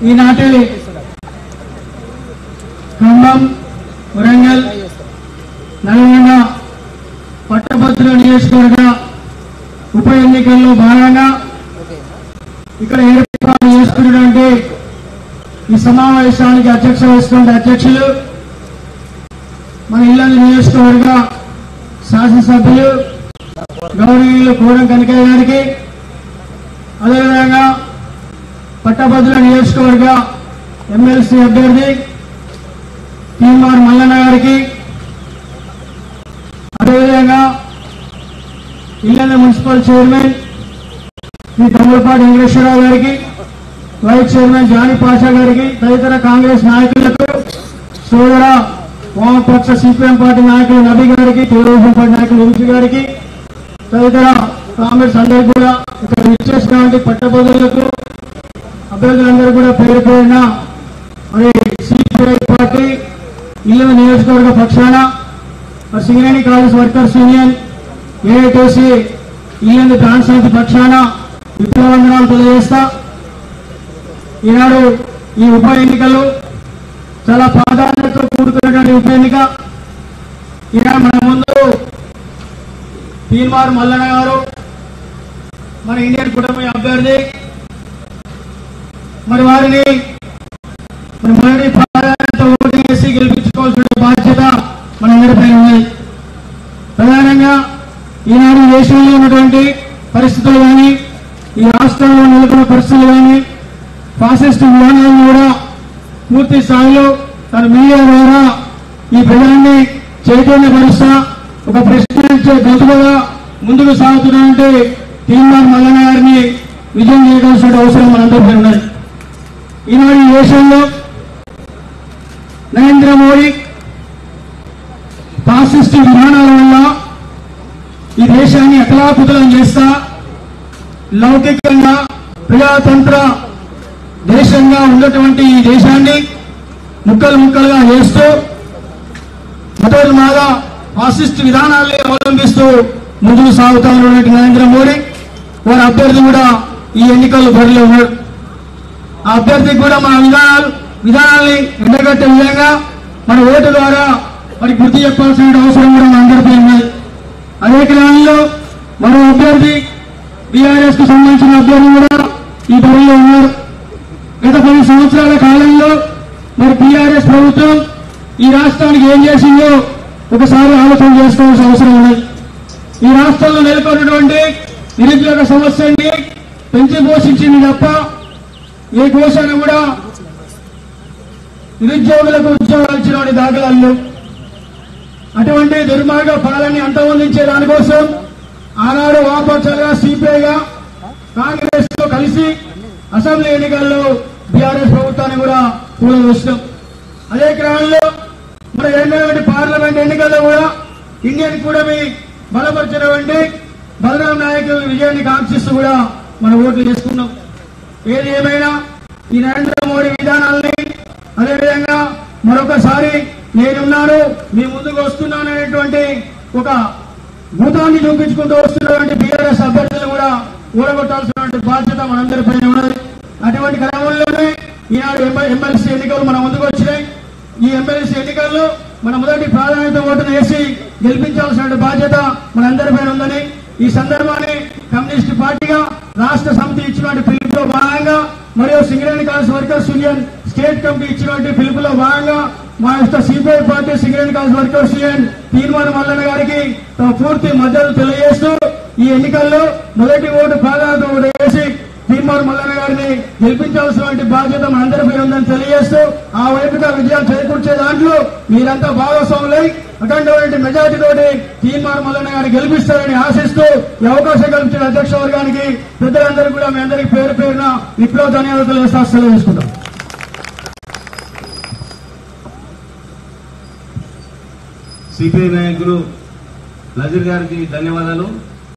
ఈనాటి ఖమ్మం, వరంగల్, నల్గొండ పట్టభద్రుల నియోజకవర్గ ఉప ఎన్నికల్లో భాగంగా ఇక్కడ ఏర్పాటు చేసుకున్నటువంటి ఈ సమావేశానికి అధ్యక్ష వహిస్తున్న అధ్యక్షులు మన ఇల్లందు నియోజకవర్గ శాసనసభ్యులు గౌరవనీయులు కోరం కనకయ్య గారికి, అదేవిధంగా పట్టభద్రుల నియోజకవర్గ ఎమ్మెల్సీ అభ్యర్థి తీన్మార్ మల్లన్న గారికి, అదేవిధంగా ఇల్లందు మున్సిపల్ చైర్మన్ శ్రీ తమ్ములపాటి వెంకటేశ్వరరావు గారికి, వైస్ చైర్మన్ జానీ పాషా గారికి, తదితర కాంగ్రెస్ నాయకులకు, సోదర వామపక్ష సిపిఎం పార్టీ నాయకులు నబీ గారికి, తెలుగుదేశం పార్టీ నాయకులు వంశీ గారికి, తదితర కాంగ్రెస్ అందరికీ కూడా ఇక్కడ విచ్చేసినటువంటి పట్టభద్రులకు అభ్యర్థులందరూ కూడా పేరు పేరున మరి సిపిఐ పార్టీ ఇల్లందు నియోజకవర్గ పక్షాన Singareni college workers union AITC Illandu branch సమితి పక్షాన విప్లవందనాలు తెలియజేస్తా. ఈనాడు ఈ ఉప ఎన్నికలు చాలా ప్రాధాన్యతతో కూడుకున్నటువంటి ఉప ఎన్నిక. ఈనాడు మన ముందు తీన్మార్ మల్లన్న గారు మన ఇండియన్ కూటమి అభ్యర్థి. మరి వారిని మొదటి ప్రాధాన్యత ఓటింగ్ చేసి గెలిపించుకోవాల్సిన బాధ్యత మనందరిపై ఉంది. ప్రధానంగా ఈనాడు దేశంలో ఉన్నటువంటి పరిస్థితులు కానీ, ఈ రాష్ట్రంలో నెలకొన్న పరిస్థితులు కానీ, ఫాసిస్ట్ విధానాలను కూడా పూర్తి స్థాయిలో తన మీడియా ద్వారా ఈ ప్రజల్ని చైతన్యపరుస్తా ఒక ప్రశ్నించే గతులుగా ముందుకు సాగుతున్నటువంటి తీన్మార్ మల్లన్న గారిని విజయం చేయవలసిన అవసరం మనందరిపై ఉన్నది. ఈనాడు ఈ దేశంలో నరేంద్ర మోడీ ఫాసిస్ట్ విధానాల వల్ల ఈ దేశాన్ని అకలాకుతలం చేస్తా లౌకికంగా ప్రజాతంత్ర దేశంగా ఉన్నటువంటి ఈ దేశాన్ని ముక్కలు ముక్కలుగా చేస్తూ మతోన్మాద ఫాసిస్ట్ విధానాల్ని అవలంబిస్తూ ముందుకు సాగుతా ఉన్నటువంటి నరేంద్ర మోడీ వారి అభ్యర్థి కూడా ఈ ఎన్నికల్లో బరిలో ఉన్నాడు. ఆ అభ్యర్థికి కూడా మన విధానాల్ని ఎండగట్టే విధంగా మన ఓటు ద్వారా మరి గుర్తు చెప్పాల్సిన అవసరం కూడా మన అందరిపై ఉన్నది. అదే క్రమంలో మరో అభ్యర్థి బీఆర్ఎస్ కు సంబంధించిన అభ్యర్థి కూడా ఈ బరిలో ఉన్నారు. గత 10 సంవత్సరాల కాలంలో మరి బీఆర్ఎస్ ప్రభుత్వం ఈ రాష్ట్రానికి ఏం చేసిందో ఒకసారి ఆలోచన చేసుకోవాల్సిన అవసరం ఉన్నది. ఈ రాష్ట్రంలో నెలకొన్నటువంటి నిరుద్యోగ సమస్యని పెంచి పోషించింది తప్ప ఏ కోశాన కూడా నిరుద్యోగులకు ఉద్యోగాలు ఇచ్చినటువంటి దాఖలాలు. అటువంటి దుర్మార్గ పాలనని అంతమొందించే దానికోసం ఆనాడు వామపక్షాలుగా సిపిఐగా కాంగ్రెస్ తో కలిసి అసెంబ్లీ ఎన్నికల్లో బీఆర్ఎస్ ప్రభుత్వాన్ని కూడా కూలదోసినాం. అదే క్రమంలో మరి రెండవ పార్లమెంట్ ఎన్నికల్లో కూడా ఇండియన్ కూటమి బలపరిచినటువంటి బలరాం నాయక్ విజయాన్ని కాంక్షిస్తూ కూడా మనం ఓట్లు చేసుకున్నాం. ఏది ఏమైనా ఈ నరేంద్ర మోడీ విధానాల్ని అదేవిధంగా మరొకసారి నేనున్నాను మీ ముందుకు వస్తున్నాను అనేటువంటి ఒక భూతాన్ని చూపించుకుంటూ వస్తున్నటువంటి బీఆర్ఎస్ అభ్యర్థులు కూడా ఊడగొట్టాల్సినటువంటి బాధ్యత మనందరిపైన ఉన్నది. అటువంటి క్రమంలోనే ఈనాడు ఎమ్మెల్సీ ఎన్నికలు మన ముందుకు వచ్చినాయి. ఈ ఎమ్మెల్సీ ఎన్నికల్లో మన మొదటి ప్రాధాన్యత ఓటును వేసి గెలిపించాల్సిన బాధ్యత మనందరిపైన ఉందని ఈ సందర్భాన్ని కమ్యూనిస్ట్ పార్టీగా రాష్ట్ర సమితి ఇచ్చినటువంటి పిలుపులో భాగంగా మరియు Singareni college workers union state committee ఇచ్చినటువంటి పిలుపులో భాగంగా మా యొక్క CPI party Singareni college workers union Teenmar Mallanna గారికి పూర్తి మద్దతు తెలియజేస్తూ ఈ ఎన్నికల్లో మొదటి ఓటు ప్రాధాన్యత ఓటు వేసి తీన్మార్ మల్లన్న గారిని గెలిపించాల్సిన బాధ్యత మనందరిపై ఉందని తెలియజేస్తూ ఆ వైపుగా విజయాలు చేకూర్చే దాంట్లో మీరంతా భాగస్వాములై అఖండమైన మెజార్టీ తోటి తీన్మార్ మల్లన్న గారిని గెలిపిస్తారని ఆశిస్తూ ఈ అవకాశం కల్పించిన అధ్యక్ష వర్గానికి పెద్దలందరూ కూడా మీ అందరికీ పేరు పేరున విప్లవ ధన్యవాదాలు సెలవు తీసుకుంటాం. సిపిఐ నాయకులు నజీర్ గారికి ధన్యవాదాలు.